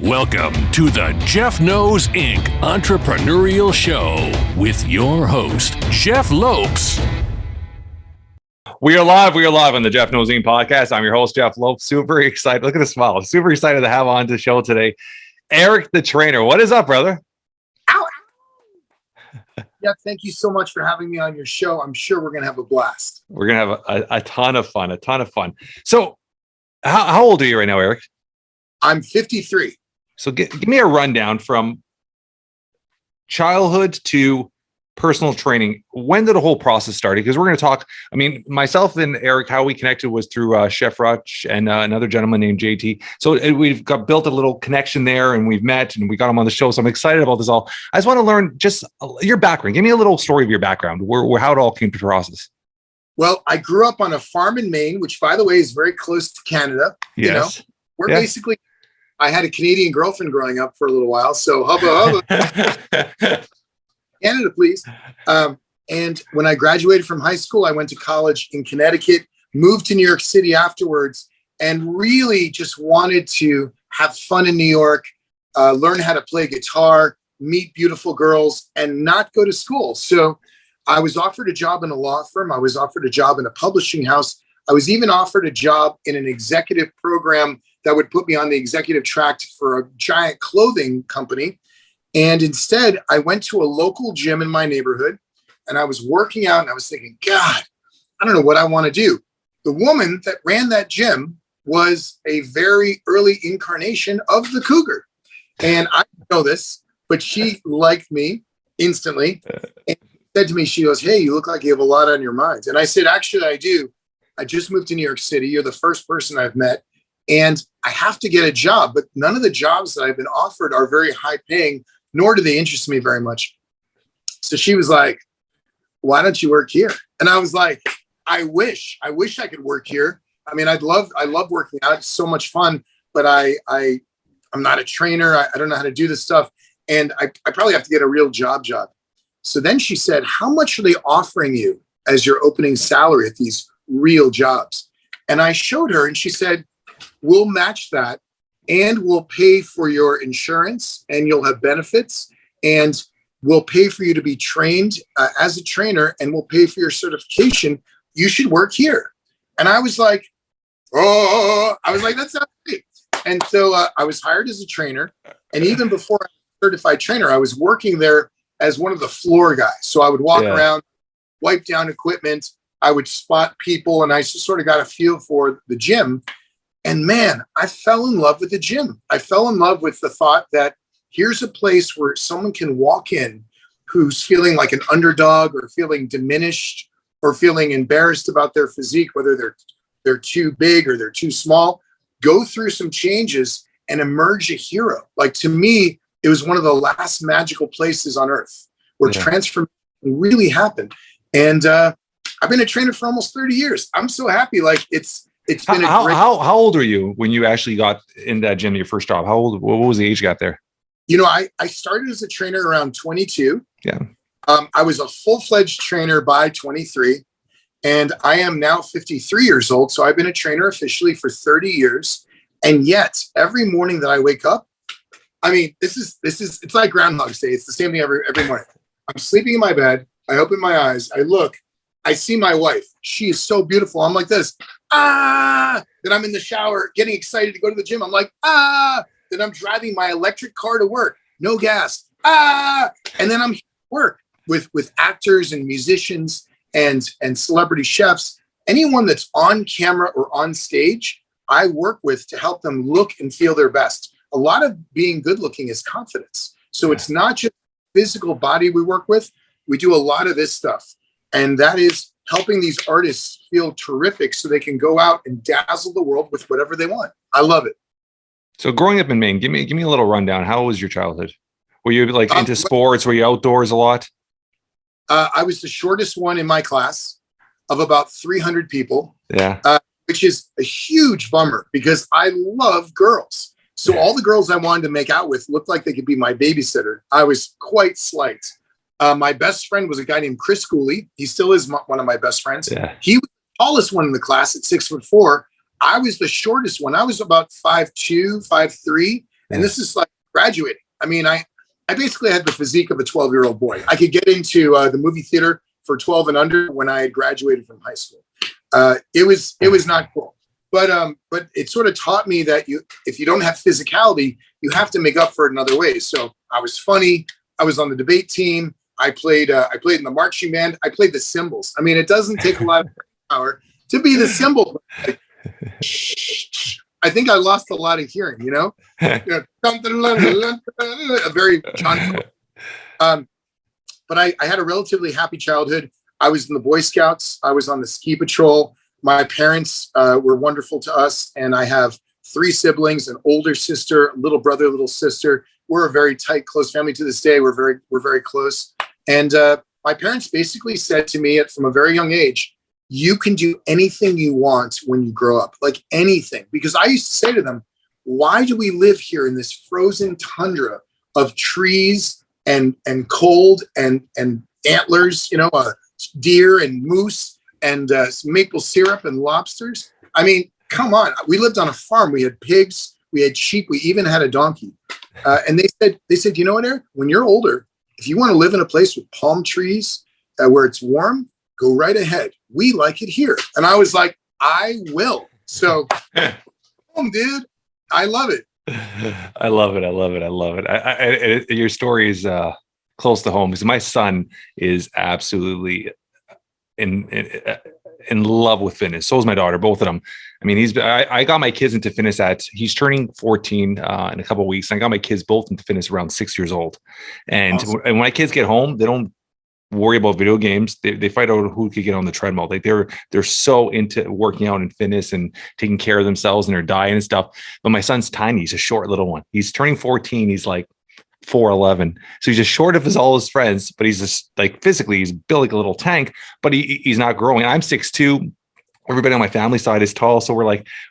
Welcome to the Jeff Knows Inc. Entrepreneurial Show with your host, Jeff Lopes. We are live on the Jeff Knows Inc. podcast. I'm your host, Jeff Lopes. Super excited. Look at the smile. Super excited to have on the show today, Eric, the trainer. What is up, brother? Ow. Jeff, thank you so much for having me on your show. I'm sure we're going to have a blast. We're going to have a ton of fun, So how old are you right now, Eric? I'm 53. So give me a rundown from childhood to personal training. When did the whole process start? Because we're going to talk, myself and Eric, how we connected was through Chef Rutch and another gentleman named JT. So we've built a little connection there, and we've met and we got him on the show. So I'm excited about this all. I just want to learn just your background. Give me a little story of your background, where how it all came to process. Well, I grew up on a farm in Maine, which, by the way, is very close to Canada. Yes. You know, we're basically, I had a Canadian girlfriend growing up for a little while. So hubba. Canada, please. And when I graduated from high school, I went to college in Connecticut, moved to New York City afterwards, and really just wanted to have fun in New York, learn how to play guitar, meet beautiful girls, and not go to school. So I was offered a job in a law firm. I was offered a job in a publishing house. I was even offered a job in an executive program that would put me on the executive track for a giant clothing company. And instead, I went to a local gym in my neighborhood, and I was working out, and I was thinking, God, I don't know what I want to do. The woman that ran that gym was a very early incarnation of the cougar. And I didn't know this, but she liked me instantly. And said to me, she goes, "Hey, you look like you have a lot on your mind." And I said, "Actually, I do. I just moved to New York City. You're the first person I've met. And I have to get a job, but none of the jobs that I've been offered are very high paying, nor do they interest me very much." So she was like, "Why don't you work here?" And I was like, I wish I could work here. I love working out. It's so much fun, but I'm not a trainer. I don't know how to do this stuff. And I probably have to get a real job. So then she said, "How much are they offering you as your opening salary at these real jobs?" And I showed her, and she said, "We'll match that, and we'll pay for your insurance, and you'll have benefits, and we'll pay for you to be trained as a trainer, and we'll pay for your certification. You should work here." And I was like, that sounds great. And so I was hired as a trainer. And even before I was a certified trainer, I was working there as one of the floor guys. So I would walk around, wipe down equipment. I would spot people, and I just sort of got a feel for the gym. And man, I fell in love with the gym. I fell in love with the thought that here's a place where someone can walk in who's feeling like an underdog or feeling diminished or feeling embarrassed about their physique, whether they're too big or they're too small, go through some changes and emerge a hero. Like, to me, it was one of the last magical places on earth where transformation really happened. And I've been a trainer for almost 30 years. I'm so happy. Like, it's been how old were you when you actually got in that gym, your first job? What was the age you got there? You know, I started as a trainer around 22. Yeah. I was a full-fledged trainer by 23, and I am now 53 years old. So I've been a trainer officially for 30 years. And yet every morning that I wake up, it's like Groundhog's Day. It's the same thing every morning. I'm sleeping in my bed. I open my eyes. I look. I see my wife. She is so beautiful. I'm like this. Then I'm in the shower getting excited to go to the gym. I'm like, Then I'm driving my electric car to work. No gas. And then I'm here to work with actors and musicians and celebrity chefs. Anyone that's on camera or on stage, I work with to help them look and feel their best. A lot of being good looking is confidence. So it's not just physical body we work with. We do a lot of this stuff. And that is helping these artists feel terrific so they can go out and dazzle the world with whatever they want. I love it. So growing up in Maine, give me a little rundown. How was your childhood? Were you into sports? Were you outdoors a lot? I was the shortest one in my class of about 300 people. Yeah. Which is a huge bummer because I love girls. So all the girls I wanted to make out with looked like they could be my babysitter. I was quite slight. My best friend was a guy named Chris Cooley. He still is one of my best friends. Yeah. He was the tallest one in the class at 6'4". I was the shortest one. I was about 5'2", 5'3", And this is like graduating. I mean, I basically had the physique of a 12-year-old boy. I could get into the movie theater for 12 and under when I had graduated from high school. It was not cool. But it sort of taught me that if you don't have physicality, you have to make up for it in other ways. So I was funny. I was on the debate team. I played in the marching band. I played the cymbals. I mean, it doesn't take a lot of power to be the cymbal. Like, I think I lost a lot of hearing, a very John. But I had a relatively happy childhood. I was in the Boy Scouts. I was on the ski patrol. My parents were wonderful to us, and I have 3 siblings: an older sister, a little brother, little sister. We're a very tight, close family to this day. We're very close. And my parents basically said to me from a very young age, you can do anything you want when you grow up, like anything. Because I used to say to them, why do we live here in this frozen tundra of trees and cold and antlers, deer and moose and maple syrup and lobsters? I mean, come on. We lived on a farm. We had pigs, we had sheep, we even had a donkey. And they said, you know what, Eric, when you're older, if you want to live in a place with palm trees where it's warm, go right ahead. We like it here. And I was like, I will. So, dude, I love it. I love it. Your story is close to home because my son is absolutely in love with fitness. So is my daughter, both of them. I mean, I got my kids into fitness he's turning 14 in a couple of weeks. I got my kids both into fitness around 6 years old. And, awesome. And when my kids get home, they don't worry about video games. They fight out who could get on the treadmill. Like they're so into working out and fitness and taking care of themselves and their diet and stuff. But my son's tiny. He's a short little one. He's turning 14. He's like 4'11". So he's just short of all his friends, but he's just like physically, he's built like a little tank, but he's not growing. I'm 6'2". Everybody on my family side is tall. So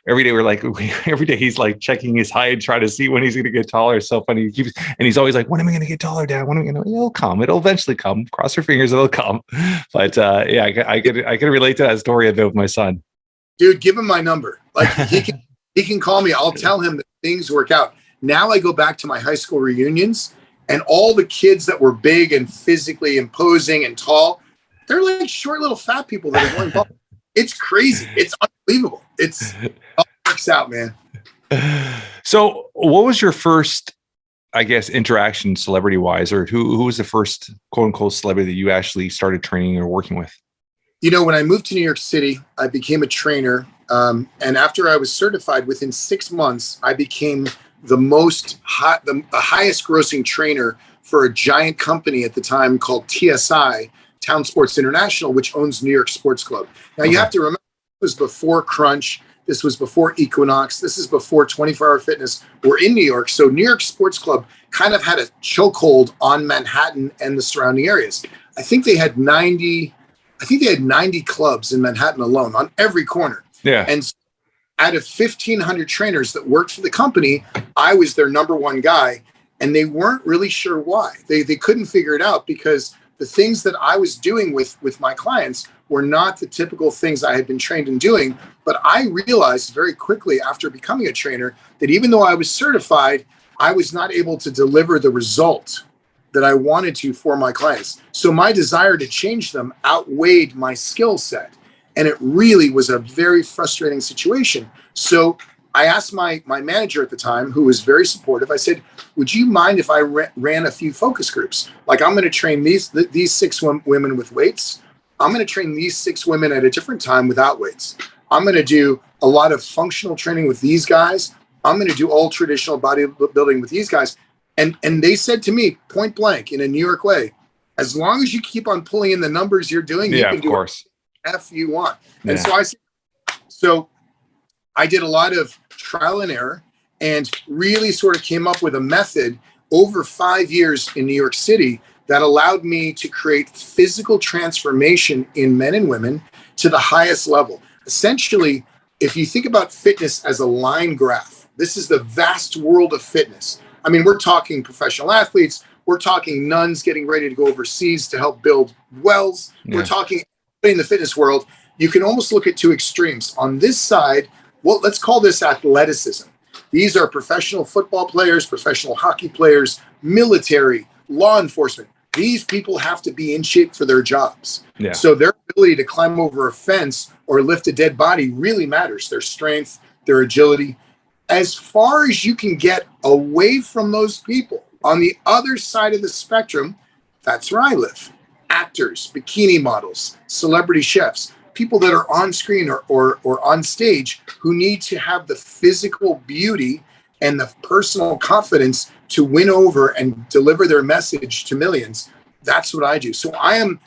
every day he's like checking his height, trying to see when he's going to get taller. It's so funny. He's always like, when am I going to get taller, Dad? When am I going to, it'll come. It'll eventually come. Cross your fingers. It'll come. But yeah, I can relate to that story a bit with my son. Dude, give him my number. Like he can call me. I'll tell him that things work out. Now I go back to my high school reunions and all the kids that were big and physically imposing and tall, they're like short little fat people that are going bald. It's crazy. It's unbelievable. It all works out, man. So what was your first, I guess, interaction celebrity wise, or who was the first quote unquote celebrity that you actually started training or working with? When I moved to New York City, I became a trainer. And after I was certified, within 6 months, I became the highest grossing trainer for a giant company at the time called TSI, Town Sports International, which owns New York Sports Club. Now, you have to remember, this was before Crunch. This was before Equinox. This is before 24-Hour Fitness. We're in New York. So New York Sports Club kind of had a chokehold on Manhattan and the surrounding areas. I think they had 90 clubs in Manhattan alone on every corner. Yeah. And out of 1,500 trainers that worked for the company, I was their number one guy. And they weren't really sure why. They couldn't figure it out because the things that I was doing with my clients were not the typical things I had been trained in doing. But I realized very quickly after becoming a trainer that even though I was certified, I was not able to deliver the result that I wanted to for my clients. So my desire to change them outweighed my skill set. And it really was a very frustrating situation. So I asked my manager at the time, who was very supportive, I said, would you mind if I ran a few focus groups? Like, I'm going to train these 6 women with weights. I'm going to train these 6 women at a different time without weights. I'm going to do a lot of functional training with these guys. I'm going to do all traditional bodybuilding with these guys. And they said to me, point blank, in a New York way, as long as you keep on pulling in the numbers you're doing, you can do whatever you want. And so I did a lot of trial and error and really sort of came up with a method over 5 years in New York City that allowed me to create physical transformation in men and women to the highest level. Essentially, if you think about fitness as a line graph, this is the vast world of fitness. I mean, we're talking professional athletes. We're talking nuns getting ready to go overseas to help build wells. Yeah. We're talking in the fitness world. You can almost look at 2 extremes. On this side, well, let's call this athleticism. These are professional football players, professional hockey players, military, law enforcement. These people have to be in shape for their jobs. Yeah. So their ability to climb over a fence or lift a dead body really matters. Their strength, their agility. As far as you can get away from those people on the other side of the spectrum, that's where I live. Actors, bikini models, celebrity chefs, people that are on screen or on stage who need to have the physical beauty and the personal confidence to win over and deliver their message to millions. That's what I do. So I am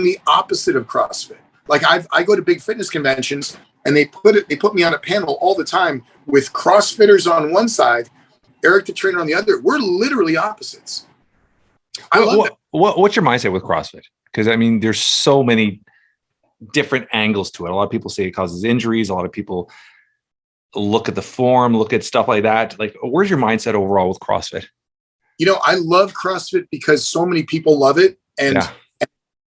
the opposite of CrossFit. Like I go to big fitness conventions and they put me on a panel all the time with CrossFitters on one side, Eric the trainer on the other. We're literally opposites. What's your mindset with CrossFit? Because I mean, there's so many different angles to it. A lot of people say it causes injuries. A lot of people look at the form, look at stuff like that. Like, where's your mindset overall with CrossFit? You know, I love CrossFit because so many people love it and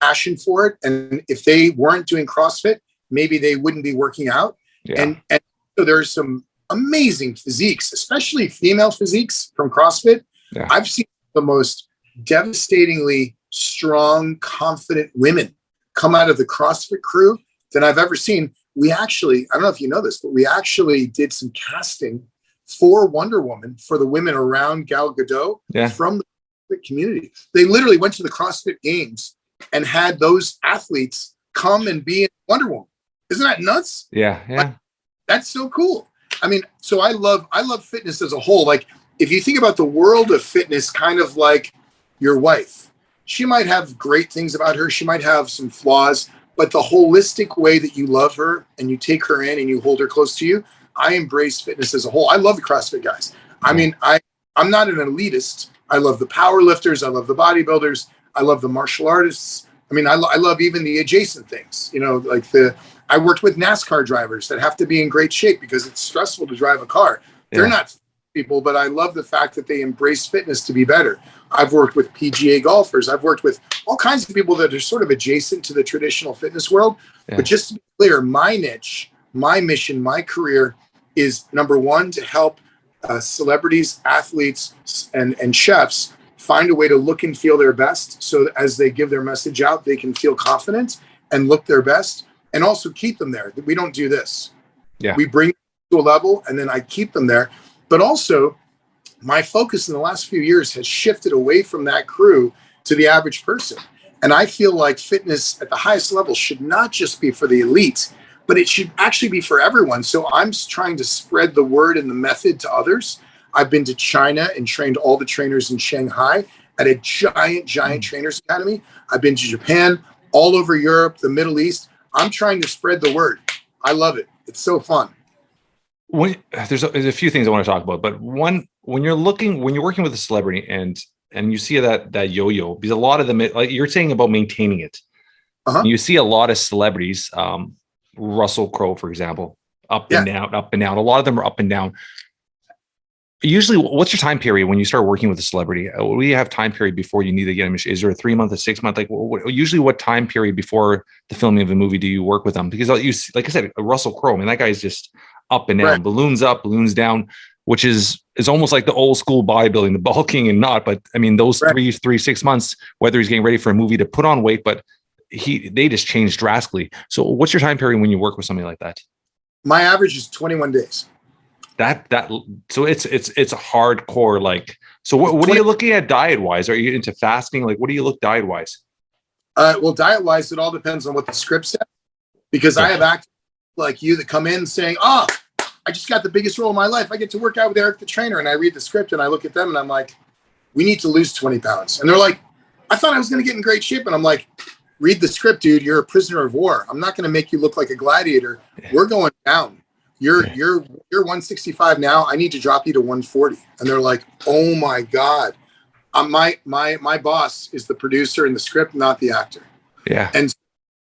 passion for it. And if they weren't doing CrossFit, maybe they wouldn't be working out. Yeah. And so there's some amazing physiques, especially female physiques from CrossFit. Yeah. I've seen the most devastatingly strong, confident women come out of the CrossFit crew than I've ever seen. We actually, I don't know if you know this, but we actually did some casting for Wonder Woman for the women around Gal Gadot from the CrossFit community. They literally went to the CrossFit Games and had those athletes come and be in Wonder Woman. Isn't that nuts? Yeah. Like, that's so cool. I mean, so I love fitness as a whole. Like, if you think about the world of fitness, kind of like your wife, she might have great things about her. She might have some flaws, but the holistic way that you love her and you take her in and you hold her close to you, I embrace fitness as a whole. I love the CrossFit guys. I mean, I'm not an elitist. I love the power lifters. I love the bodybuilders. I love the martial artists. I mean, I love even the adjacent things, you know, like I worked with NASCAR drivers that have to be in great shape because it's stressful to drive a car. They're not people, but I love the fact that they embrace fitness to be better. I've worked with PGA golfers. I've worked with all kinds of people that are sort of adjacent to the traditional fitness world. Yeah. But just to be clear, my niche, my mission, my career is number one, to help celebrities, athletes, and chefs find a way to look and feel their best. So that as they give their message out, they can feel confident and look their best, and also keep them there. We don't do this. Yeah. We bring them to a level and then I keep them there. But also, my focus in the last few years has shifted away from that crew to the average person. And I feel like fitness at the highest level should not just be for the elite, but it should actually be for everyone. So I'm trying to spread the word and the method to others. I've been to China and trained all the trainers in Shanghai at a giant trainers academy. I've been to Japan, all over Europe, the Middle East. I'm trying to spread the word. I love it. It's so fun. There's a few things I want to talk about, but one, when you're working with a celebrity and you see that yo-yo, because a lot of them, like you're saying about maintaining it, you see a lot of celebrities, Russell Crowe, for example, up and down. A lot of them are up and down. Usually, what's your time period when you start working with a celebrity? Do you have time period before you need to get them? Is there a 3 month, a 6 month? Like, usually, what time period before the filming of a movie do you work with them? Because like I said, Russell Crowe, I mean, that guy is just up and down, balloons up, balloons down, which is almost like the old school bodybuilding, the bulking and not. But I mean, those 6 months, whether he's getting ready for a movie to put on weight, but they just changed drastically. So, what's your time period when you work with somebody like that? My average is 21 days. So it's a hardcore, like, so what are you looking at diet wise? Are you into fasting? Like, what do you look diet wise? Well, diet wise, it all depends on what the script says, because I have actors like you that come in saying, I just got the biggest role of my life. I get to work out with Eric the trainer. And I read the script and I look at them and I'm like, we need to lose 20 pounds. And they're like, I thought I was going to get in great shape. And I'm like, read the script, dude. You're a prisoner of war. I'm not going to make you look like a gladiator. We're going down. You're 165 now. I need to drop you to 140. And they're like, oh my God. My boss is the producer in the script, not the actor. Yeah. And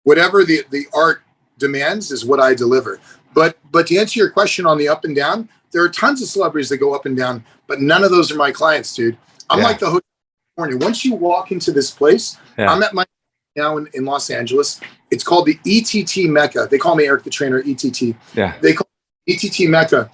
whatever the art demands is what I deliver. But to answer your question on the up and down, there are tons of celebrities that go up and down, but none of those are my clients, dude. I'm like the hotel in California. Once you walk into this place, I'm at my now in Los Angeles. It's called the ETT Mecca. They call me Eric the Trainer, ETT. Yeah. They call it ETT Mecca.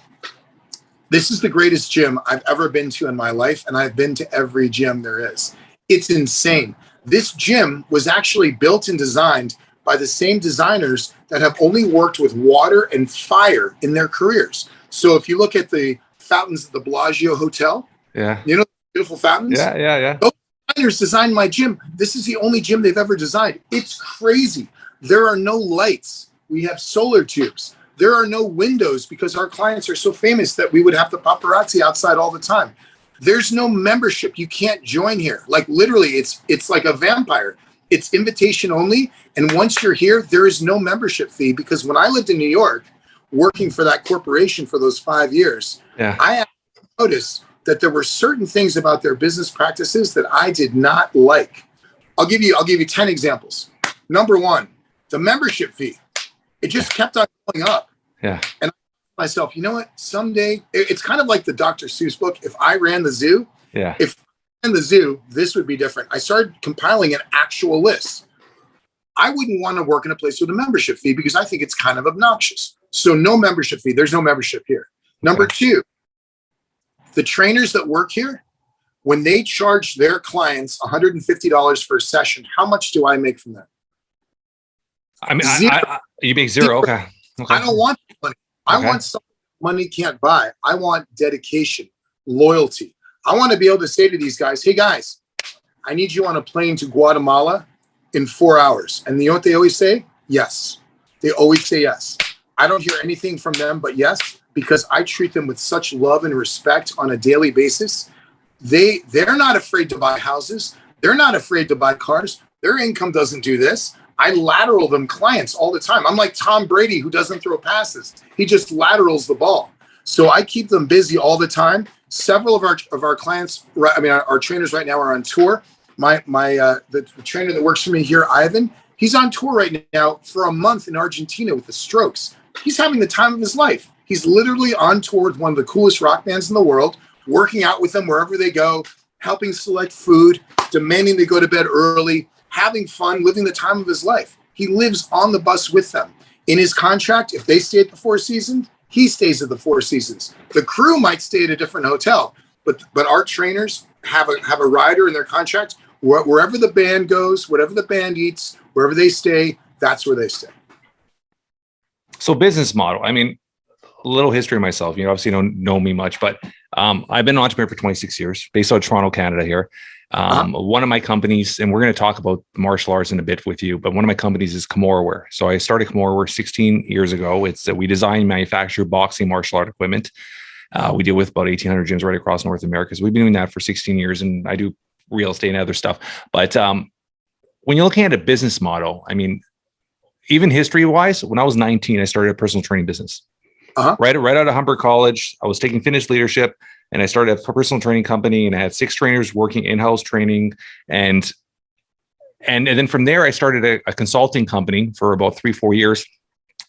This is the greatest gym I've ever been to in my life, and I've been to every gym there is. It's insane. This gym was actually built and designed by the same designers that have only worked with water and fire in their careers. So if you look at the fountains at the Bellagio Hotel, you know, beautiful fountains. Those designers designed my gym. This is the only gym they've ever designed. It's crazy. There are no lights. We have solar tubes. There are no windows because our clients are so famous that we would have the paparazzi outside all the time. There's no membership. You can't join here. Like literally, it's like a vampire. It's invitation only. And once you're here, there is no membership fee, because when I lived in New York, working for that corporation for those 5 years, I noticed that there were certain things about their business practices that I did not like. I'll give you 10 examples. Number one, the membership fee. It just kept on going up. And I thought to myself, you know what? Someday, it's kind of like the Dr. Seuss book. If I ran the zoo, if I ran the zoo, this would be different. I started compiling an actual list. I wouldn't want to work in a place with a membership fee because I think it's kind of obnoxious. So no membership fee. There's no membership here. Number two, the trainers that work here, when they charge their clients $150 for a session, how much do I make from that? I mean, you make zero. Okay. I don't want money. I want something money can't buy. I want dedication, loyalty. I want to be able to say to these guys, hey guys, I need you on a plane to Guatemala in 4 hours. And you know what they always say? Yes. They always say yes. I don't hear anything from them but yes, because I treat them with such love and respect on a daily basis. They're not afraid to buy houses. They're not afraid to buy cars. Their income doesn't do this. I lateral them clients all the time. I'm like Tom Brady, who doesn't throw passes. He just laterals the ball. So I keep them busy all the time. Several of our clients, our trainers right now are on tour. The trainer that works for me here, Ivan, he's on tour right now for a month in Argentina with the Strokes. He's having the time of his life. He's literally on tour with one of the coolest rock bands in the world, working out with them wherever they go, helping select food, demanding they go to bed early, having fun, living the time of his life. He lives on the bus with them. In his contract, if they stay at the Four Seasons, he stays at the Four Seasons. The crew might stay at a different hotel, but our trainers have a rider in their contract. Wherever the band goes, whatever the band eats, wherever they stay, that's where they stay. So business model. I mean, a little history of myself. You obviously don't know me much, but I've been an entrepreneur for 26 years, based out of Toronto, Canada here. One of my companies, and we're going to talk about martial arts in a bit with you, but one of my companies is Kimura. So I started Kimura 16 years ago. It's we design and manufacture boxing martial art equipment. We deal with about 1,800 gyms right across North America. So we've been doing that for 16 years, and I do real estate and other stuff. But when you're looking at a business model, I mean, even history-wise, when I was 19, I started a personal training business. Right out of Humber College, I was taking fitness leadership, and I started a personal training company, and I had 6 trainers working in-house training. And then from there, I started a consulting company for about 3-4 years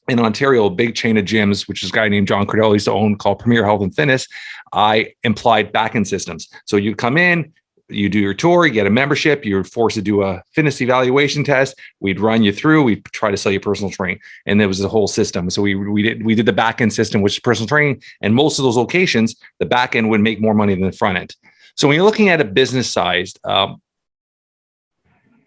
in Ontario, a big chain of gyms, which is a guy named John Cordell used to own, called Premier Health and Fitness. I implied back-end systems. So you come in, you do your tour, you get a membership, you're forced to do a fitness evaluation test. We'd run you through, we'd try to sell you personal training. And there was a whole system. So we did the back end system, which is personal training. And most of those locations, the back end would make more money than the front end. So when you're looking at a business sized,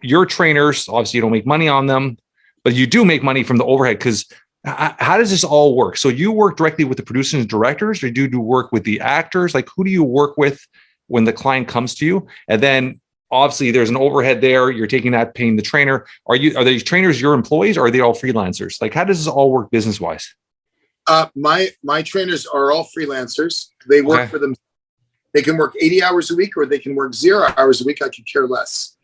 your trainers, obviously you don't make money on them, but you do make money from the overhead. Because how does this all work? So you work directly with the producers and directors, or do you work with the actors? Like, who do you work with when the client comes to you? And then obviously there's an overhead there. You're taking that, paying the trainer. Are these trainers your employees, or are they all freelancers? Like, how does this all work business wise? My trainers are all freelancers. They work for them. They can work 80 hours a week, or they can work 0 hours a week. I could care less.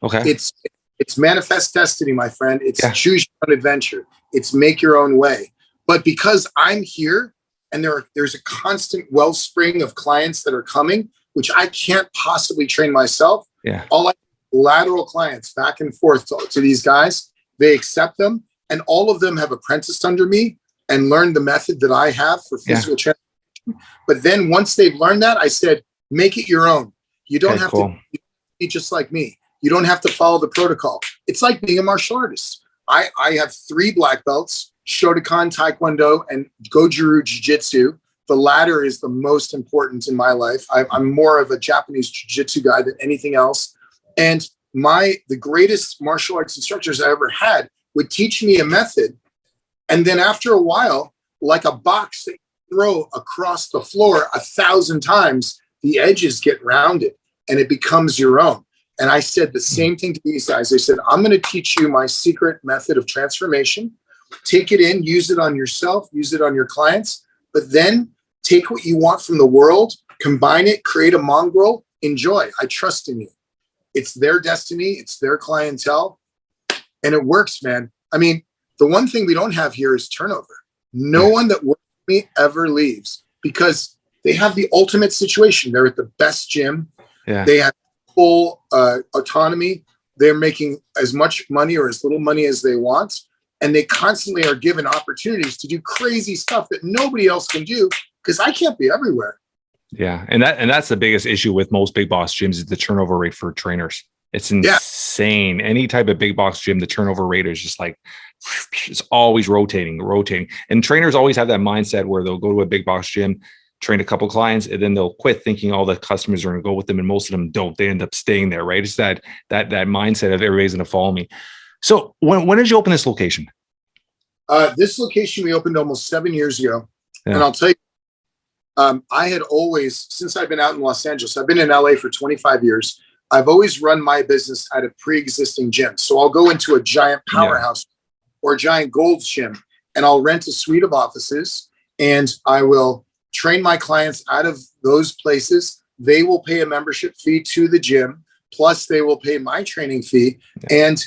It's manifest destiny, my friend. It's choose your own adventure. It's make your own way. But because I'm here, and there's a constant wellspring of clients that are coming, which I can't possibly train myself. All lateral clients back and forth to these guys. They accept them, and all of them have apprenticed under me and learned the method that I have for physical transformation. But then once they've learned that, I said, make it your own. You don't have to be just like me. You don't have to follow the protocol. It's like being a martial artist. I have 3 black belts, Shotokan, Taekwondo, and Goju-Jiu-Jitsu. the latter is the most important in my life. I'm more of a Japanese jiu-jitsu guy than anything else. And the greatest martial arts instructors I ever had would teach me a method. And then after a while, like a box that you throw across the floor 1,000 times, the edges get rounded and it becomes your own. And I said the same thing to these guys. I said, I'm going to teach you my secret method of transformation. Take it in, use it on yourself, use it on your clients, but then take what you want from the world, combine it, create a mongrel, enjoy. I trust in you. It's their destiny. It's their clientele. And it works, man. I mean, the one thing we don't have here is turnover. No one that works with me ever leaves because they have the ultimate situation. They're at the best gym. Yeah. They have full autonomy. They're making as much money or as little money as they want. And they constantly are given opportunities to do crazy stuff that nobody else can do because I can't be everywhere. Yeah. And that's the biggest issue with most big box gyms is the turnover rate for trainers. It's insane. Any type of big box gym, the turnover rate is just like, it's always rotating. And trainers always have that mindset where they'll go to a big box gym, train a couple clients, and then they'll quit thinking all the customers are going to go with them. And most of them don't. They end up staying there, right? It's that mindset of everybody's going to follow me. So when did you open this location? This location we opened almost 7 years ago. Yeah. And I'll tell you, I had always, since I've been out in Los Angeles, I've been in LA for 25 years. I've always run my business at a pre-existing gym. So I'll go into a giant powerhouse or a giant Gold's gym, and I'll rent a suite of offices, and I will train my clients out of those places. They will pay a membership fee to the gym, plus they will pay my training fee. And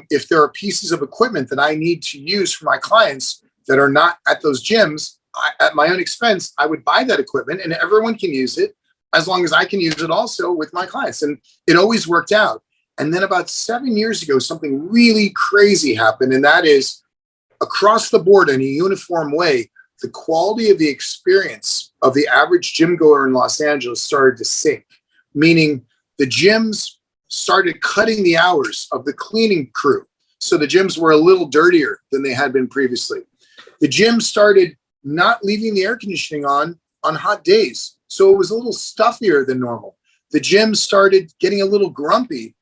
if there are pieces of equipment that I need to use for my clients that are not at those gyms, at my own expense, I would buy that equipment and everyone can use it as long as I can use it also with my clients. And it always worked out. And then about 7 years ago, something really crazy happened. And that is across the board in a uniform way, the quality of the experience of the average gym goer in Los Angeles started to sink, meaning the gyms started cutting the hours of the cleaning crew. So the gyms were a little dirtier than they had been previously. The gym started not leaving the air conditioning on hot days. So it was a little stuffier than normal. The gym started getting a little grumpy,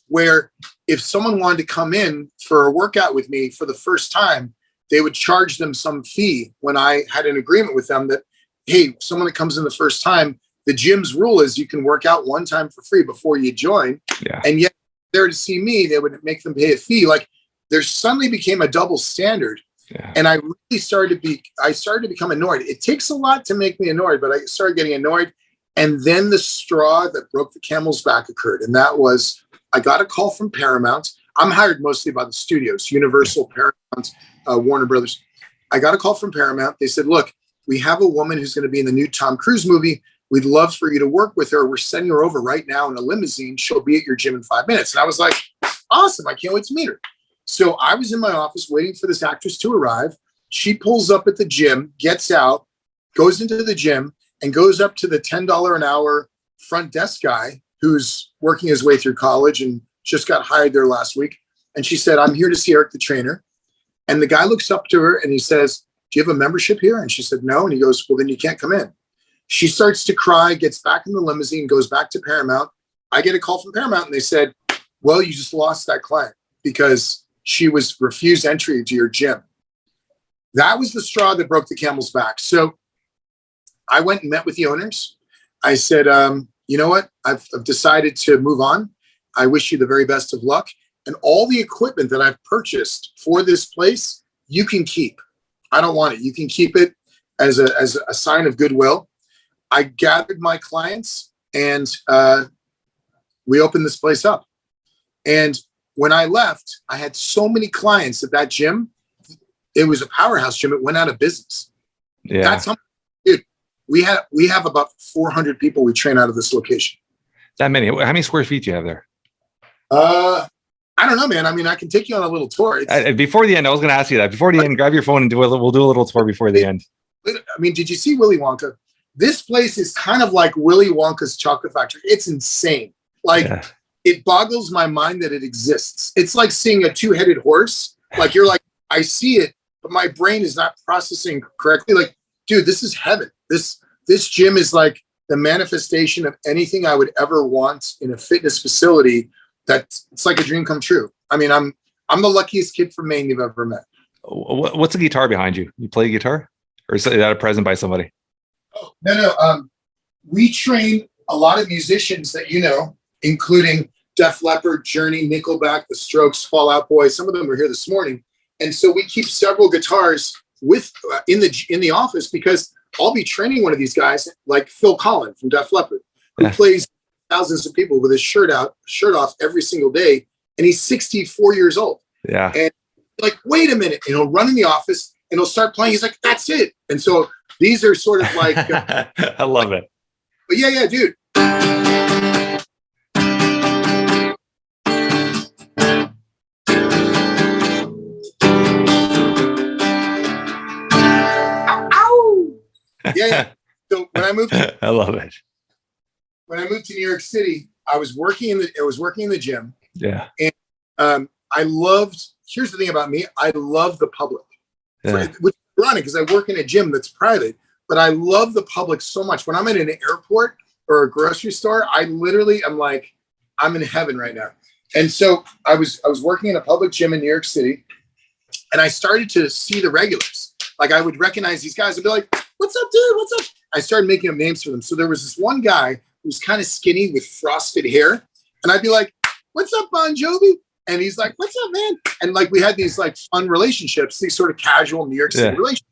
where if someone wanted to come in for a workout with me for the first time, they would charge them some fee when I had an agreement with them that, hey, someone that comes in the first time, the gym's rule is you can work out one time for free before you join. Yeah. And yet there to see me, they would make them pay a fee. Like there suddenly became a double standard. Yeah. And I really started to become annoyed. It takes a lot to make me annoyed, but I started getting annoyed. And then the straw that broke the camel's back occurred. And that was, I got a call from Paramount. I'm hired mostly by the studios, Universal, Paramount, Warner Brothers. I got a call from Paramount. They said, look, we have a woman who's going to be in the new Tom Cruise movie. We'd love for you to work with her. We're sending her over right now in a limousine. She'll be at your gym in 5 minutes. And I was like, awesome. I can't wait to meet her. So I was in my office waiting for this actress to arrive. She pulls up at the gym, gets out, goes into the gym, and goes up to the $10 an hour front desk guy who's working his way through college and just got hired there last week. And she said, I'm here to see Eric the trainer. And the guy looks up to her and he says, do you have a membership here? And she said, no. And he goes, well, then you can't come in. She starts to cry, gets back in the limousine, goes back to Paramount. I get a call from Paramount and they said, well, you just lost that client because she was refused entry to your gym. That was the straw that broke the camel's back. So I went and met with the owners. I said, you know what? I've decided to move on. I wish you the very best of luck. And all the equipment that I've purchased for this place, you can keep. I don't want it. You can keep it as a sign of goodwill. I gathered my clients and we opened this place up. And when I left, I had so many clients at that gym. It was a powerhouse gym. It went out of business. Yeah. That's how, dude, we have about 400 people we train out of this location. That many? How many square feet do you have there? I don't know, man. I mean, I can take you on a little tour. Before the end, I was going to ask you that. Before the end, grab your phone and we'll do a little tour before the end. I mean, did you see Willy Wonka? This place is kind of like Willy Wonka's chocolate factory. It's insane. Like, It boggles my mind that it exists. It's like seeing a two-headed horse. Like, you're like, I see it, but my brain is not processing correctly. Like, dude, this is heaven. This gym is like the manifestation of anything I would ever want in a fitness facility. It's like a dream come true. I mean, I'm the luckiest kid from Maine you've ever met. What's the guitar behind you? You play guitar, or is that a present by somebody? Oh, no. We train a lot of musicians that including Def Leppard, Journey, Nickelback, The Strokes, Fall Out Boy. Some of them were here this morning, and so we keep several guitars with in the office because I'll be training one of these guys, like Phil Collins from Def Leppard, who plays thousands of people with his shirt off every single day, and he's 64 years old. Yeah, and like, wait a minute, and he'll run in the office and he'll start playing. He's like, that's it. And so these are sort of like, I love it. But yeah, dude. Ow! Yeah. So when I moved, I love it. When I moved to New York City, I was working in the gym. Yeah. And here's the thing about me. I love the public. Yeah. Which is ironic because I work in a gym that's private, but I love the public so much. When I'm in an airport or a grocery store, I'm like, I'm in heaven right now. And so I was working in a public gym in New York City, and I started to see the regulars. Like, I would recognize these guys and be like, what's up, dude? What's up? I started making up names for them. So there was this one guy who was kind of skinny with frosted hair. And I'd be like, what's up, Bon Jovi? And he's like, what's up, man? And like, we had these like fun relationships, these sort of casual New York City relationships.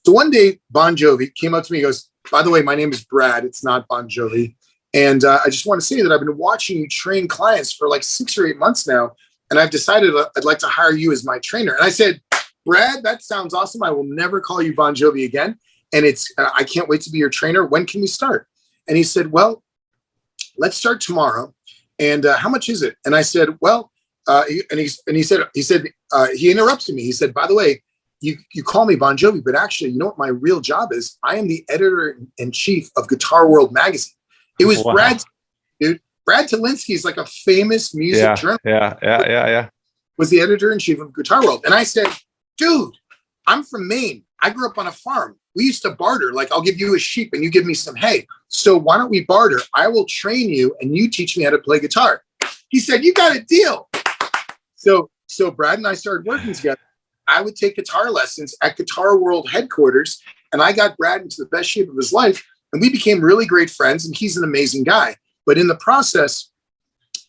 So one day, Bon Jovi came up to me and goes, by the way, my name is Brad. It's not Bon Jovi. And I just want to say that I've been watching you train clients for like 6 or 8 months now. And I've decided I'd like to hire you as my trainer. And I said, Brad, that sounds awesome. I will never call you Bon Jovi again. And I can't wait to be your trainer. When can we start? And he said, well, let's start tomorrow. And how much is it? And I said, well, he interrupted me. He said, by the way, you call me Bon Jovi, but actually, you know what my real job is? I am the editor-in-chief of Guitar World magazine. It was Brad, dude. Brad Talinsky is like a famous music journalist. Yeah. Was the editor-in-chief of Guitar World. And I said, dude, I'm from Maine. I grew up on a farm. We used to barter. Like, I'll give you a sheep and you give me some hay. So why don't we barter? I will train you and you teach me how to play guitar. He said, you got a deal. So Brad and I started working together. I would take guitar lessons at Guitar World headquarters, and I got Brad into the best shape of his life, and we became really great friends, and he's an amazing guy. But in the process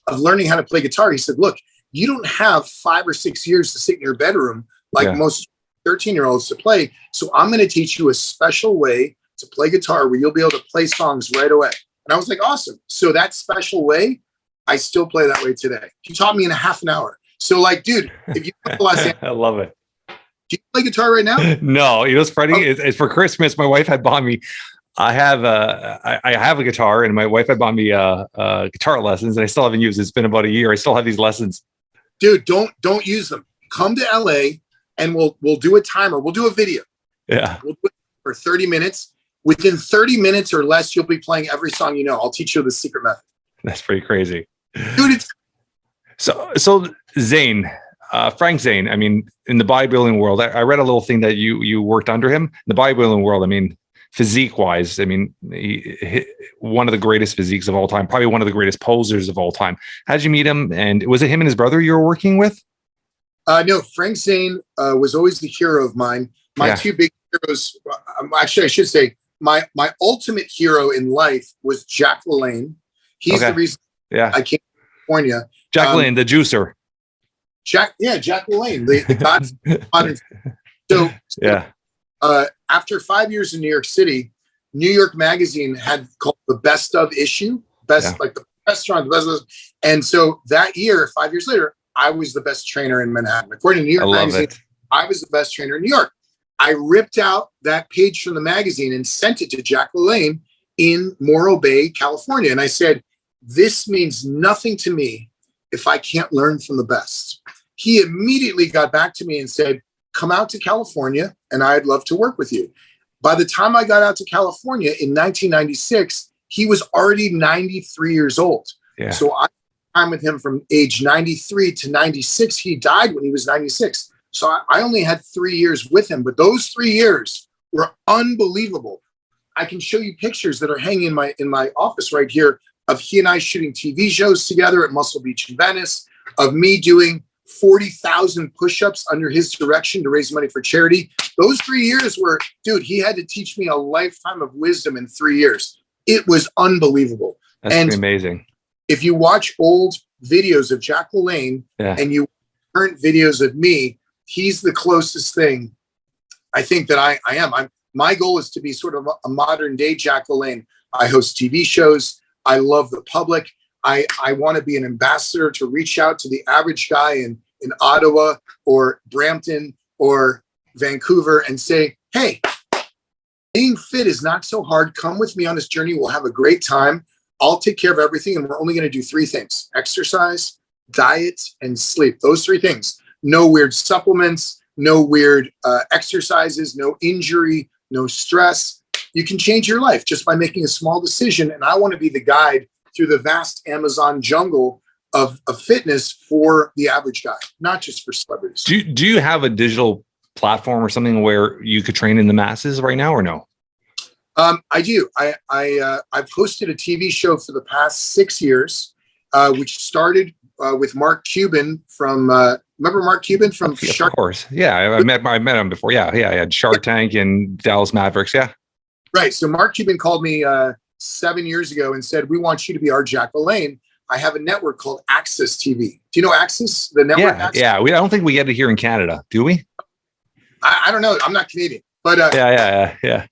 of learning how to play guitar, he said, look, you don't have 5 or 6 years to sit in your bedroom like most 13-year-olds to play. So I'm going to teach you a special way to play guitar where you'll be able to play songs right away. And I was like, awesome. So that special way, I still play that way today. He taught me in a half an hour. So like, dude, if you I love it. Do you play guitar right now? No, you know what's funny? It's for Christmas. My wife had bought me. I have a guitar, and my wife had bought me guitar lessons, and I still haven't used it. It's been about a year. I still have these lessons. Dude, don't use them. Come to LA, and we'll do a timer. We'll do a video. Yeah. We'll do it for 30 minutes. Within 30 minutes or less, you'll be playing every song you know. I'll teach you the secret method. That's pretty crazy, dude. So Zane. Frank Zane, I mean, in the bodybuilding world, I read a little thing that you worked under him. In the bodybuilding world, I mean, physique-wise, I mean, one of the greatest physiques of all time, probably one of the greatest posers of all time. How did you meet him? And was it him and his brother you were working with? No, Frank Zane was always the hero of mine. My two big heroes, actually, I should say, my ultimate hero in life was Jack LaLanne. He's the reason I came to California. Jack LaLanne, the juicer. Jack LaLanne, the God's after 5 years in New York City, New York Magazine had called the best of issue, like the restaurant, the best of, and so that year, 5 years later, I was the best trainer in Manhattan. According to New York Magazine, I was the best trainer in New York. I ripped out that page from the magazine and sent it to Jack LaLanne in Morro Bay, California. And I said, this means nothing to me if I can't learn from the best. He immediately got back to me and said, come out to California and I'd love to work with you. By the time I got out to California in 1996, he was already 93 years old. Yeah. So I time with him from age 93 to 96. He died when he was 96. So I only had 3 years with him, but those 3 years were unbelievable. I can show you pictures that are hanging in my office right here of he and I shooting TV shows together at Muscle Beach in Venice, of me doing 40,000 push-ups under his direction to raise money for charity. Those 3 years were, dude, he had to teach me a lifetime of wisdom in 3 years. It was unbelievable. That's and pretty amazing. If you watch old videos of Jack LaLanne and you current videos of me, he's the closest thing I think that I am. My goal is to be sort of a modern day Jack LaLanne. I host TV shows. I love the public. I want to be an ambassador to reach out to the average guy in Ottawa or Brampton or Vancouver and say, hey, being fit is not so hard. Come with me on this journey. We'll have a great time. I'll take care of everything. And we're only going to do 3 things: exercise, diet, and sleep. Those 3 things. No weird supplements, no weird exercises, no injury, no stress. You can change your life just by making a small decision. And I want to be the guide through the vast Amazon jungle of fitness for the average guy, not just for celebrities. Do you have a digital platform or something where you could train in the masses right now, or no? I do. I've hosted a TV show for the past 6 years, which started with Mark Cuban from, remember Mark Cuban from Shark? Of course. Yeah. I met him before. Yeah. I had Shark Tank and Dallas Mavericks. Yeah. Right. So Mark Cuban called me 7 years ago and said, we want you to be our Jack LaLanne. I have a network called Access TV. Do you know Access, the network? Yeah. Access? Yeah. I don't think we get it here in Canada. Do we? I don't know. I'm not Canadian, but yeah.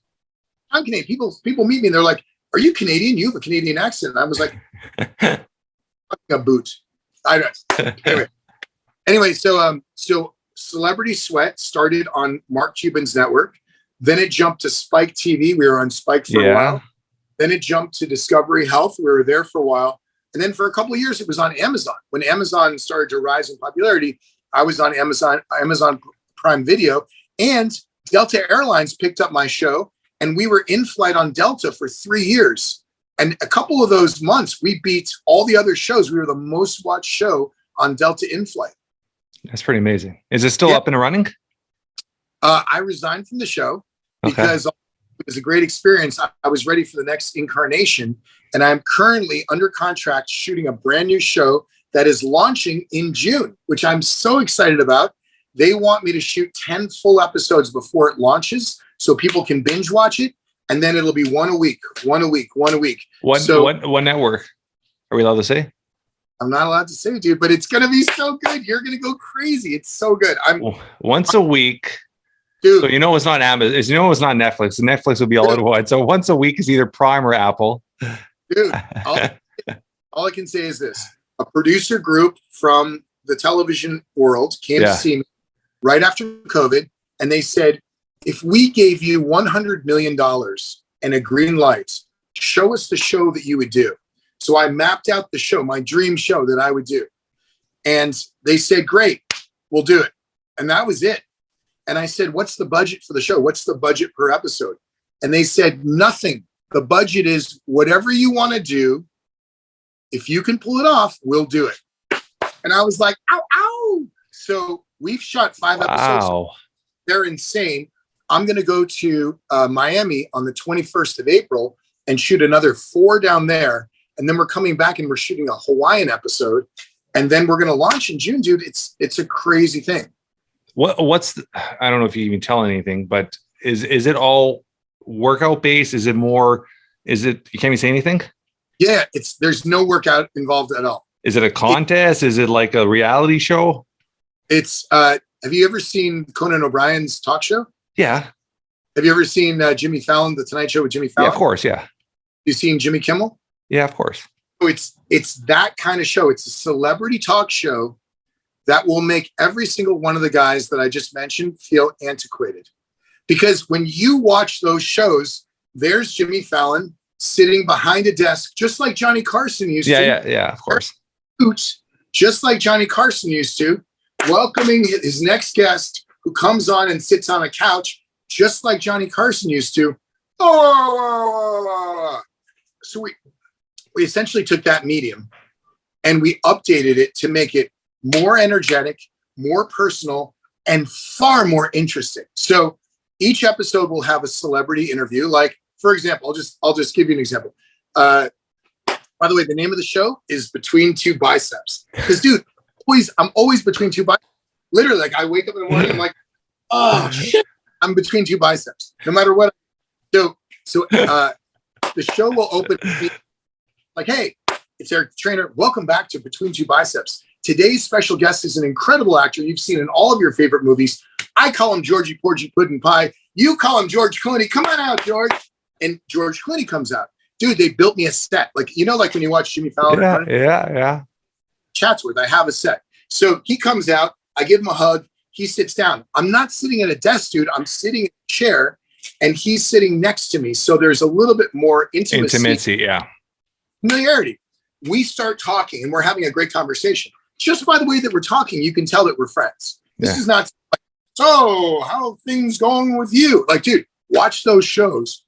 I'm Canadian. People meet me and they're like, are you Canadian? You have a Canadian accent. And I was like, a boot. I don't. Anyway, so Celebrity Sweat started on Mark Cuban's network. Then it jumped to Spike TV. We were on Spike for a while. Then it jumped to Discovery Health. We were there for a while. And then for a couple of years, it was on Amazon. When Amazon started to rise in popularity, I was on Amazon Prime Video, and Delta Airlines picked up my show, and we were in flight on Delta for 3 years. And a couple of those months, we beat all the other shows. We were the most watched show on Delta in flight. That's pretty amazing. Is it still up and running? I resigned from the show because it was a great experience. I was ready for the next incarnation, and I'm currently under contract shooting a brand new show that is launching in June, which I'm so excited about. They want me to shoot 10 full episodes before it launches so people can binge watch it. And then it'll be one a week. What network? Are we allowed to say? I'm not allowed to say, dude, but it's going to be so good. You're going to go crazy. It's so good. Once a week. Dude. So it's not Amazon. It's not Netflix. Netflix will be all at once. So once a week is either Prime or Apple. Dude, all I can say is this. A producer group from the television world came to see me right after COVID, and they said, if we gave you $100 million and a green light, show us the show that you would do. So I mapped out the show, my dream show that I would do. And they said, great, we'll do it. And that was it. And I said, what's the budget for the show? What's the budget per episode? And they said, nothing. The budget is whatever you want to do. If you can pull it off, we'll do it. And I was like, ow, ow. So we've shot 5 episodes. They're insane. I'm going to go to Miami on the 21st of April and shoot another 4 down there. And then we're coming back and we're shooting a Hawaiian episode. And then we're going to launch in June, dude. It's a crazy thing. I don't know if you even tell anything, but is it all workout based? You can't even say anything? Yeah, there's no workout involved at all. Is it a contest? Is it like a reality show? It's have you ever seen Conan O'Brien's talk show? Yeah. Have you ever seen Jimmy Fallon, The Tonight Show with Jimmy Fallon? Yeah, of course, yeah. You seen Jimmy Kimmel? Yeah, of course. So it's that kind of show. It's a celebrity talk show that will make every single one of the guys that I just mentioned feel antiquated. Because when you watch those shows, there's Jimmy Fallon sitting behind a desk, just like Johnny Carson used to. Yeah, of course. Just like Johnny Carson used to, welcoming his next guest who comes on and sits on a couch, just like Johnny Carson used to. So we essentially took that medium and we updated it to make it more energetic, more personal, and far more interesting. So Each episode will have a celebrity interview. Like, for example, I'll just give you an example. By the way, the name of the show is Between Two Biceps. Because, dude, I'm always between two biceps. Literally, like, I wake up in the morning, I'm like, oh shit, I'm between two biceps. No matter what. So the show will open like, hey, it's Eric the Trainer. Welcome back to Between Two Biceps. Today's special guest is an incredible actor you've seen in all of your favorite movies. I call him Georgie Porgy Puddin' Pie. You call him George Clooney. Come on out, George. And George Clooney comes out. Dude, they built me a set. Like, you know, like when you watch Jimmy Fallon. Yeah. Chatsworth, I have a set. So he comes out. I give him a hug. He sits down. I'm not sitting at a desk, dude. I'm sitting in a chair, and he's sitting next to me. So there's a little bit more intimacy. Yeah. Familiarity. We start talking, and we're having a great conversation. Just by the way that we're talking, you can tell that we're friends. This is not like, so how things going with you? Like, dude, watch those shows.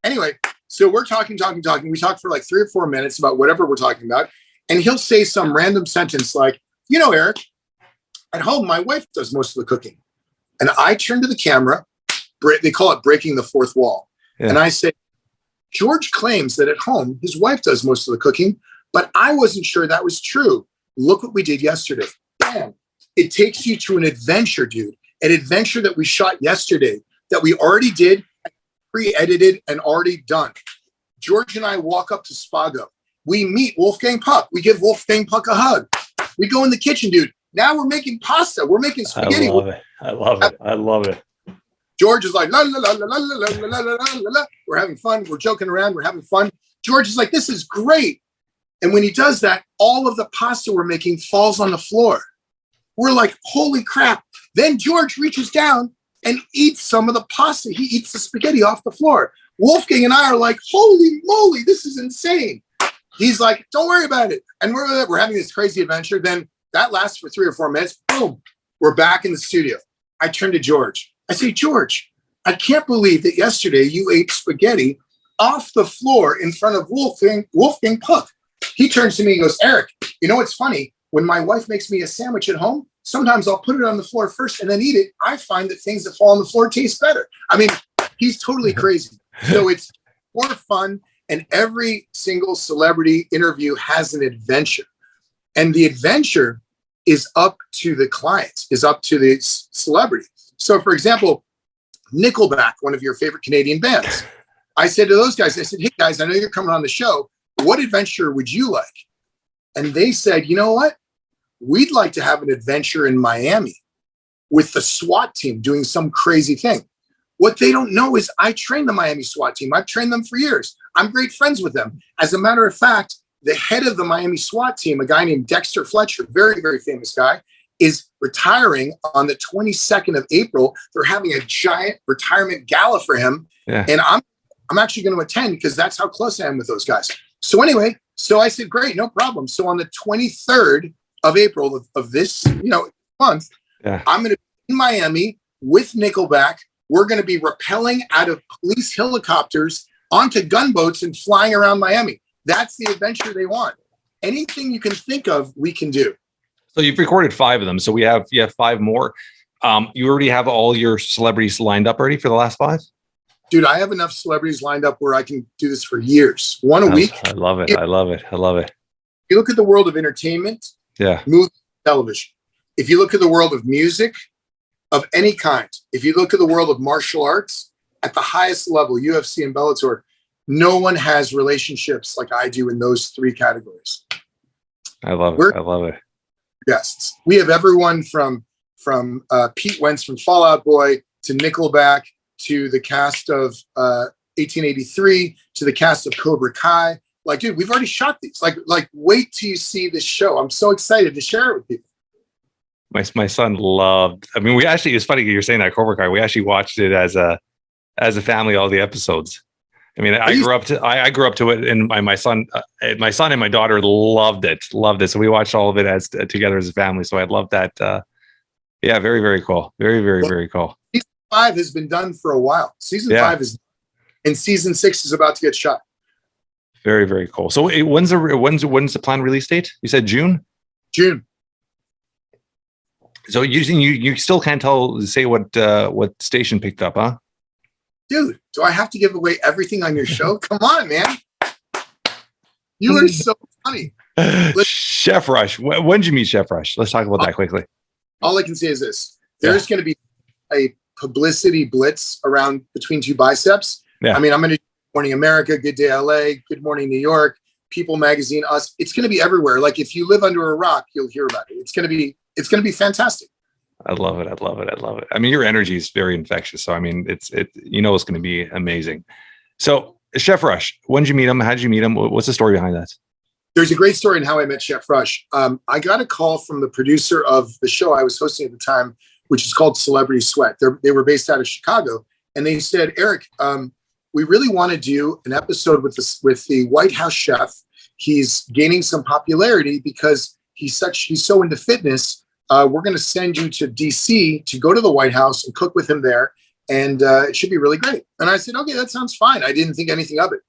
Anyway, so we're talking. We talk for like 3 or 4 minutes about whatever we're talking about. And he'll say some random sentence like, you know, Eric, at home, my wife does most of the cooking. And I turn to the camera. They call it breaking the fourth wall. Yeah. And I say, George claims that at home, his wife does most of the cooking, but I wasn't sure that was true. Look what we did yesterday. Bam. It takes you to an adventure, dude. An adventure that we shot yesterday that we already did, pre-edited, and already done. George and I walk up to Spago. We meet Wolfgang Puck. We give Wolfgang Puck a hug. We go in the kitchen, dude. Now we're making pasta. We're making spaghetti. I love it. George is like, la, la, la, la, la, la, la, la, la, la. We're having fun. We're joking around. We're having fun. George is like, this is great. And when he does that, all of the pasta we're making falls on the floor. We're like, holy crap. Then George reaches down and eats some of the pasta. He eats the spaghetti off the floor. Wolfgang and I are like, holy moly, this is insane. He's like, don't worry about it. And we're having this crazy adventure. Then that lasts for 3 or 4 minutes. Boom, we're back in the studio. I turn to George. I say, George, I can't believe that yesterday you ate spaghetti off the floor in front of Wolfgang Puck. He turns to me and goes, Eric, you know what's funny? When my wife makes me a sandwich at home, sometimes I'll put it on the floor first and then eat it. I find that things that fall on the floor taste better. I mean, he's totally crazy. So it's more fun. And every single celebrity interview has an adventure. And the adventure is up to the clients, is up to the celebrity. So, for example, Nickelback, one of your favorite Canadian bands. I said to those guys, I said, hey, guys, I know you're coming on the show. What adventure would you like? And they said, you know what? We'd like to have an adventure in Miami with the SWAT team doing some crazy thing. What they don't know is I trained the Miami SWAT team. I've trained them for years. I'm great friends with them. As a matter of fact, the head of the Miami SWAT team, a guy named Dexter Fletcher, very, very famous guy, is retiring on the 22nd of April. They're having a giant retirement gala for him. Yeah. And I'm actually going to attend because that's how close I am with those guys. So anyway, so I said, great, no problem. So on the 23rd of April of this, month, I'm going to be in Miami with Nickelback. We're going to be rappelling out of police helicopters onto gunboats and flying around Miami. That's the adventure they want. Anything you can think of, we can do. So you've recorded 5 of them. So you have 5 more. You already have all your celebrities lined up already for the last 5? Dude, I have enough celebrities lined up where I can do this for years. One a week. I love it. If you look at the world of entertainment, movie, television. If you look at the world of music, of any kind, if you look at the world of martial arts at the highest level, UFC and Bellator, no one has relationships like I do in those 3 categories. I love it. Guests. We have everyone from Pete Wentz from Fall Out Boy to Nickelback to the cast of 1883 to the cast of Cobra Kai. Like, dude, we've already shot these. Like, wait till you see this show. I'm so excited to share it with people. My son loved. I mean, it's funny you're saying that Cobra Kai. We actually watched it as a family, all the episodes. I mean, I grew up to it, and my son and my daughter loved it. So we watched all of it together as a family. So I love that. Yeah, very, very cool. Very, very, very cool. Season 5 has been done for a while. Season 5 is, and season 6 is about to get shot. Very, very cool. So when's the planned release date? You said June? June. So you still can't say what station picked up, huh? Dude, do I have to give away everything on your show? Come on, man. You are so funny. Chef Rush. When did you meet Chef Rush? Let's talk about that quickly. All I can say is this. There's going to be a publicity blitz around between two biceps. Yeah. I mean, I'm going to do Good Morning America, Good Day LA, Good Morning New York, People Magazine, Us. It's going to be everywhere. Like if you live under a rock, you'll hear about it. It's going to be fantastic. I love it. I mean, your energy is very infectious. So I mean, it's going to be amazing. So Chef Rush, when did you meet him? How did you meet him? What's the story behind that? There's a great story in how I met Chef Rush. I got a call from the producer of the show I was hosting at the time, which is called Celebrity Sweat. They were based out of Chicago. And they said, Eric, we really want to do an episode with the White House chef. He's gaining some popularity because he's so into fitness. We're going to send you to DC to go to the White House and cook with him there. And it should be really great. And I said, okay, that sounds fine. I didn't think anything of it.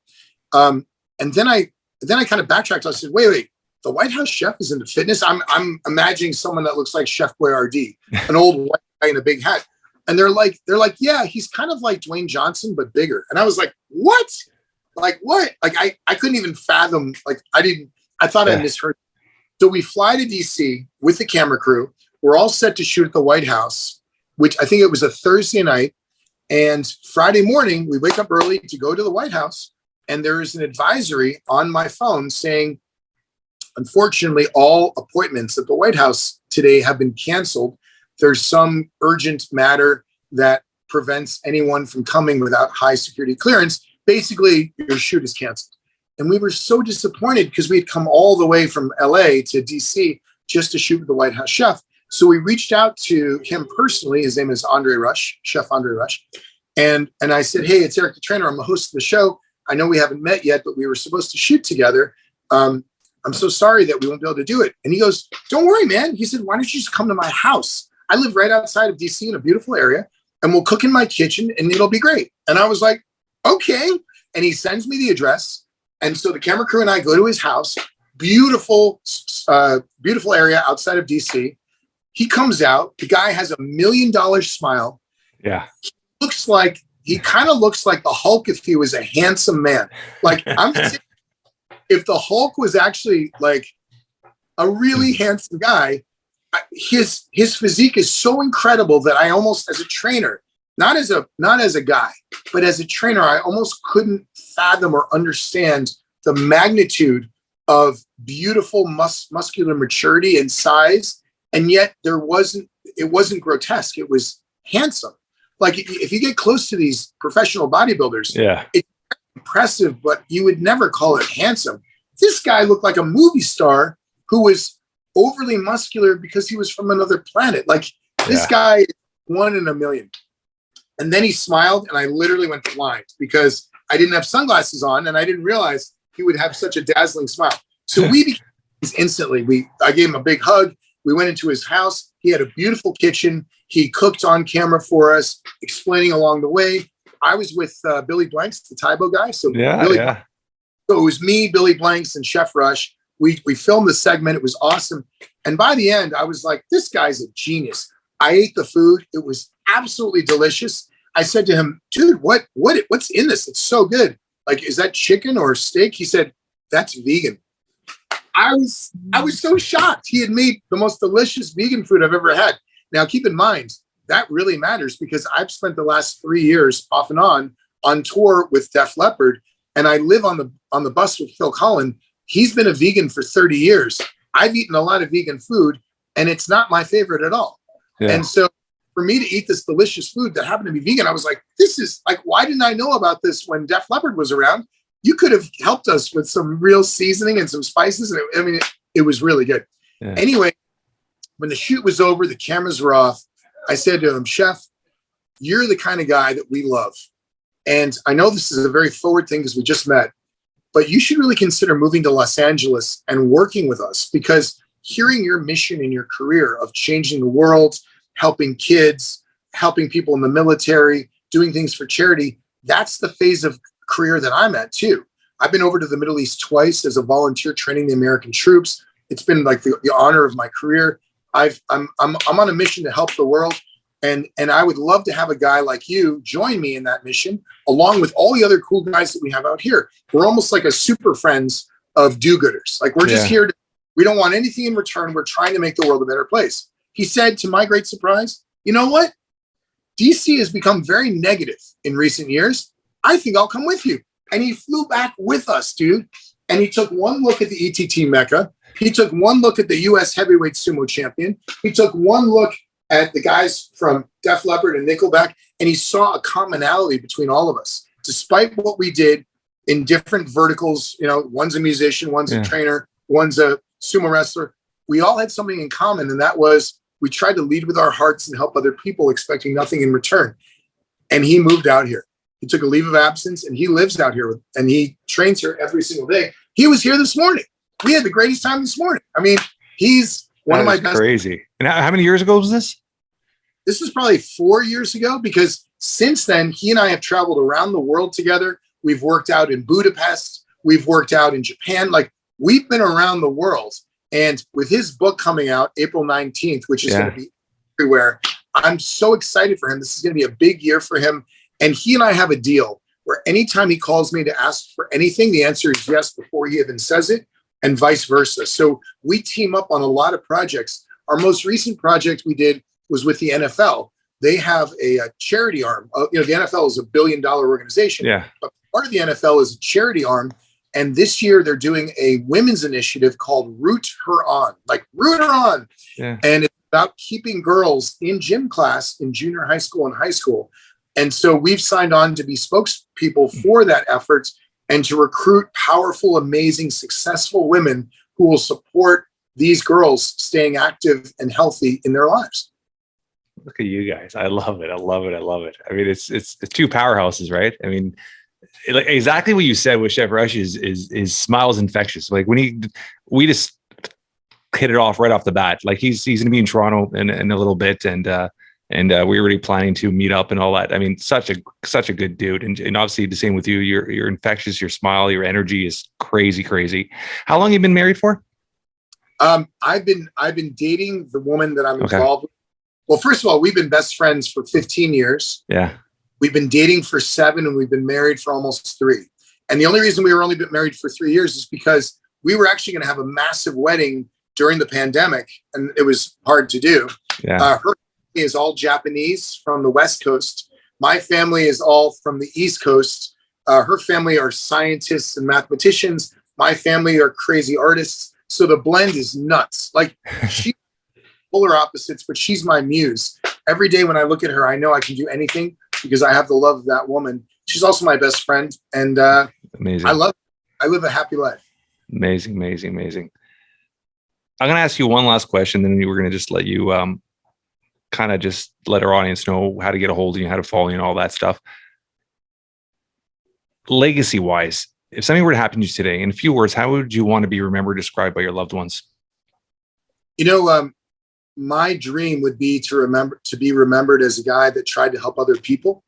And then I kind of backtracked. I said, wait, the White House chef is into fitness. I'm imagining someone that looks like Chef Boyardee, an old white guy in a big hat. And they're like, yeah, he's kind of like Dwayne Johnson, but bigger. And I was like, what? Like what? Like I couldn't even fathom. Like I thought I misheard. So we fly to DC with the camera crew. We're all set to shoot at the White House, which I think it was a Thursday night. And Friday morning, we wake up early to go to the White House. And there is an advisory on my phone saying, unfortunately, all appointments at the White House today have been canceled. There's some urgent matter that prevents anyone from coming without high security clearance. Basically, your shoot is canceled. And we were so disappointed because we had come all the way from LA to DC just to shoot with the White House chef. So we reached out to him personally. His name is Andre Rush, Chef Andre Rush. And I said, hey, it's Eric the Trainer. I'm the host of the show. I know we haven't met yet, but we were supposed to shoot together. I'm so sorry that we won't be able to do it. And he goes, don't worry, man. He said, why don't you just come to my house? I live right outside of DC in a beautiful area, and we'll cook in my kitchen and it'll be great. And I was like, okay. And he sends me the address. And so the camera crew and I go to his house, beautiful area outside of DC. He comes out. The guy has $1 million smile. Yeah. He kind of looks like the Hulk if he was a handsome man. Like I'm saying, if the Hulk was actually like a really handsome guy, his physique is so incredible that I almost, as a trainer, not as a guy, but as a trainer, I almost couldn't fathom or understand the magnitude of beautiful muscular maturity and size. And yet it wasn't grotesque. It was handsome. Like if you get close to these professional bodybuilders, it's impressive, but you would never call it handsome. This guy looked like a movie star who was overly muscular because he was from another planet. Like this guy is 1 in a million. And then he smiled and I literally went blind because I didn't have sunglasses on and I didn't realize he would have such a dazzling smile. So we became instantly. I gave him a big hug. We went into his house. He had a beautiful kitchen. He cooked on camera for us, explaining along the way. I was with Billy Blanks, the Tybo guy. So So it was me, Billy Blanks, and Chef Rush. We filmed the segment. It was awesome. And by the end, I was like, this guy's a genius. I ate the food. It was absolutely delicious. I said to him, dude, what's in this? It's so good. Like, is that chicken or steak? He said, that's vegan. I was so shocked. He had made the most delicious vegan food I've ever had. Now, keep in mind, that really matters because I've spent the last 3 years off and on tour with Def Leppard, and I live on the bus with Phil Collin. He's been a vegan for 30 years. I've eaten a lot of vegan food, and it's not my favorite at all. Yeah. And so for me to eat this delicious food that happened to be vegan, I was like, this is like, why didn't I know about this when Def Leppard was around? You could have helped us with some real seasoning and some spices. And it was really good. Yeah. Anyway, when the shoot was over, the cameras were off. I said to him, Chef, you're the kind of guy that we love. And I know this is a very forward thing because we just met, but you should really consider moving to Los Angeles and working with us, because hearing your mission in your career of changing the world, helping kids, helping people in the military, doing things for charity, that's the phase of career that I'm at too. I've been over to the Middle East twice as a volunteer training the American troops. It's been like the honor of my career. I'm on a mission to help the world. And I would love to have a guy like you join me in that mission, along with all the other cool guys that we have out here. We're almost like a super friends of do-gooders. Like, we're just here we don't want anything in return. We're trying to make the world a better place. He said, to my great surprise, you know what? DC has become very negative in recent years. I think I'll come with you. And he flew back with us, dude. And he took one look at the ETT Mecca. He took one look at the US heavyweight sumo champion. He took one look at the guys from Def Leppard and Nickelback, and he saw a commonality between all of us. Despite what we did in different verticals, you know, one's a musician, one's a trainer, one's a sumo wrestler, we all had something in common, and that was we tried to lead with our hearts and help other people, expecting nothing in return. And he moved out here. He took a leave of absence, and he lives out here, and he trains here every single day. He was here this morning. We had the greatest time this morning. I mean, he's one of my best. Crazy. And how many years ago was this? This was probably 4 years ago, because since then, he and I have traveled around the world together. We've worked out in Budapest. We've worked out in Japan. Like, we've been around the world. And with his book coming out April 19th, which is going to be everywhere, I'm so excited for him. This is going to be a big year for him. And he and I have a deal where anytime he calls me to ask for anything, the answer is yes before he even says it, and vice versa. So we team up on a lot of projects. Our most recent project we did was with the NFL. They have a charity arm. You know, the NFL is $1 billion organization. Yeah. But part of the NFL is a charity arm. And this year they're doing a women's initiative called Root Her On, like root her on. Yeah. And it's about keeping girls in gym class in junior high school and high school. And so we've signed on to be spokespeople for that effort and to recruit powerful, amazing, successful women who will support these girls staying active and healthy in their lives. Look at you guys. I love it. I love it. I love it. I mean, it's two powerhouses, right? I mean, like exactly what you said with Chef Rush is smiles infectious. Like we just hit it off right off the bat. Like he's going to be in Toronto in a little bit. And we're already planning to meet up and all that. I mean, such a good dude. And obviously the same with you. You're infectious. Your smile, your energy is crazy, crazy. How long have you been married for? I've been dating the woman that I'm involved with. Well, first of all, we've been best friends for 15 years. Yeah. We've been dating for 7, and we've been married for almost 3. And the only reason we were only been married for 3 years is because we were actually going to have a massive wedding during the pandemic, and it was hard to do. Yeah. Her family is all Japanese from the West Coast. My family is all from the East Coast. Her family are scientists and mathematicians. My family are crazy artists. So the blend is nuts. Like, she's polar opposites, but she's my muse. Every day when I look at her, I know I can do anything because I have the love of that woman. She's also my best friend. And amazing. I live a happy life. Amazing, amazing, amazing. I'm going to ask you one last question, then we're going to just let you kind of just let our audience know how to get a hold of you, how to follow you, and all that stuff. Legacy-wise, if something were to happen to you today, in a few words, how would you want to be remembered, described by your loved ones? You know, my dream would be to be remembered as a guy that tried to help other people,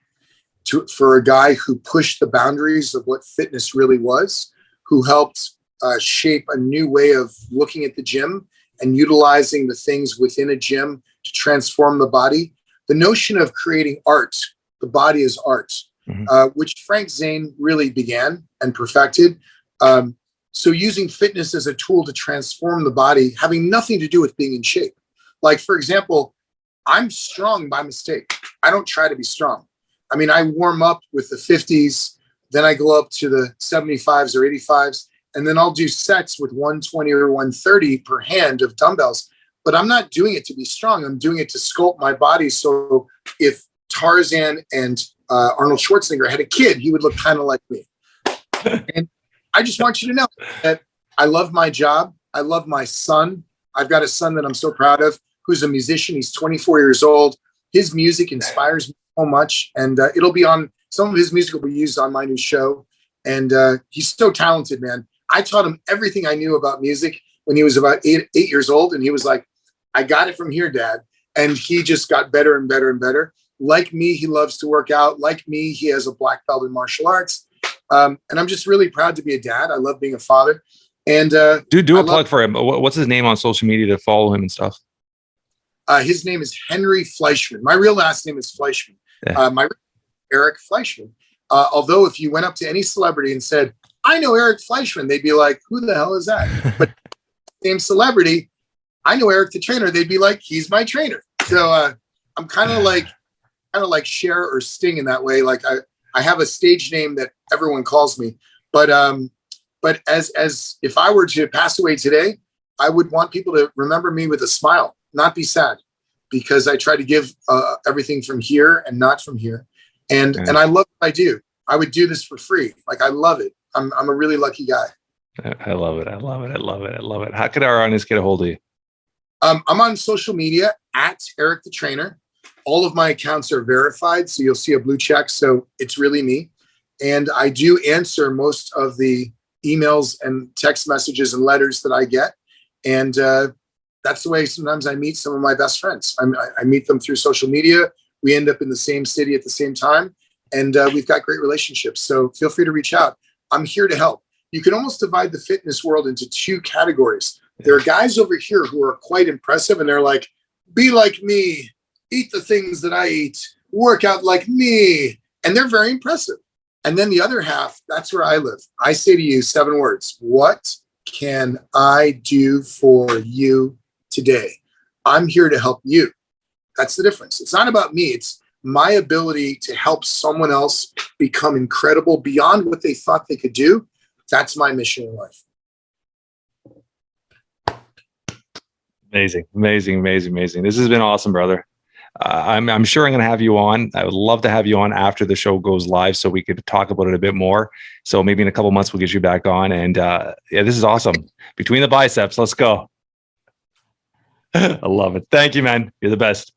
for a guy who pushed the boundaries of what fitness really was, who helped shape a new way of looking at the gym and utilizing the things within a gym to transform the body. The notion of creating art, the body is art, which Frank Zane really began and perfected. So using fitness as a tool to transform the body, having nothing to do with being in shape. Like, for example, I'm strong by mistake. I don't try to be strong. I mean, I warm up with the 50s, then I go up to the 75s or 85s, and then I'll do sets with 120 or 130 per hand of dumbbells. But I'm not doing it to be strong. I'm doing it to sculpt my body. So if Tarzan and Arnold Schwarzenegger had a kid, he would look kind of like me. And I just want you to know that I love my job. I love my son. I've got a son that I'm so proud of, who's a musician. He's 24 years old. His music inspires me so much. And it'll be on, some of his music will be used on my new show. And he's so talented, man. I taught him everything I knew about music when he was about eight years old. And he was like, I got it from here, Dad. And he just got better and better and better. Like me, he loves to work out. Like me, he has a black belt in martial arts. And I'm just really proud to be a dad. I love being a father. And do a plug for him. What's his name on social media to follow him and stuff? His name is Henry Fleishman. My real last name is Fleishman. My Eric Fleishman. Although if you went up to any celebrity and said, I know Eric Fleishman, they'd be like, who the hell is that? But same celebrity, I know Eric the trainer, they'd be like, he's my trainer. So I'm kind of like Cher or Sting in that way. Like I have a stage name that everyone calls me, but as if I were to pass away today, I would want people to remember me with a smile, not be sad, because I try to give everything from here and not from here. And I love what I do. I would do this for free. Like, I love it. I'm a really lucky guy. I love it. I love it. I love it. I love it. How could our audience get a hold of you? I'm on social media at Eric the Trainer. All of my accounts are verified, so you'll see a blue check. So it's really me. And I do answer most of the emails and text messages and letters that I get. And that's the way sometimes I meet some of my best friends. I meet them through social media. We end up in the same city at the same time. And we've got great relationships. So feel free to reach out. I'm here to help. You can almost divide the fitness world into two categories. There are guys over here who are quite impressive, and they're like, be like me, eat the things that I eat, work out like me. And they're very impressive. And then the other half, that's where I live. I say to you 7 words. What can I do for you today? I'm here to help you. That's the difference. It's not about me. It's my ability to help someone else become incredible beyond what they thought they could do. That's my mission in life. Amazing, amazing, amazing, amazing. This has been awesome, brother. I'm sure I'm going to have you on. I would love to have you on after the show goes live so we could talk about it a bit more. So maybe in a couple of months, we'll get you back on. And yeah, this is awesome. Between the biceps, let's go. I love it. Thank you, man. You're the best.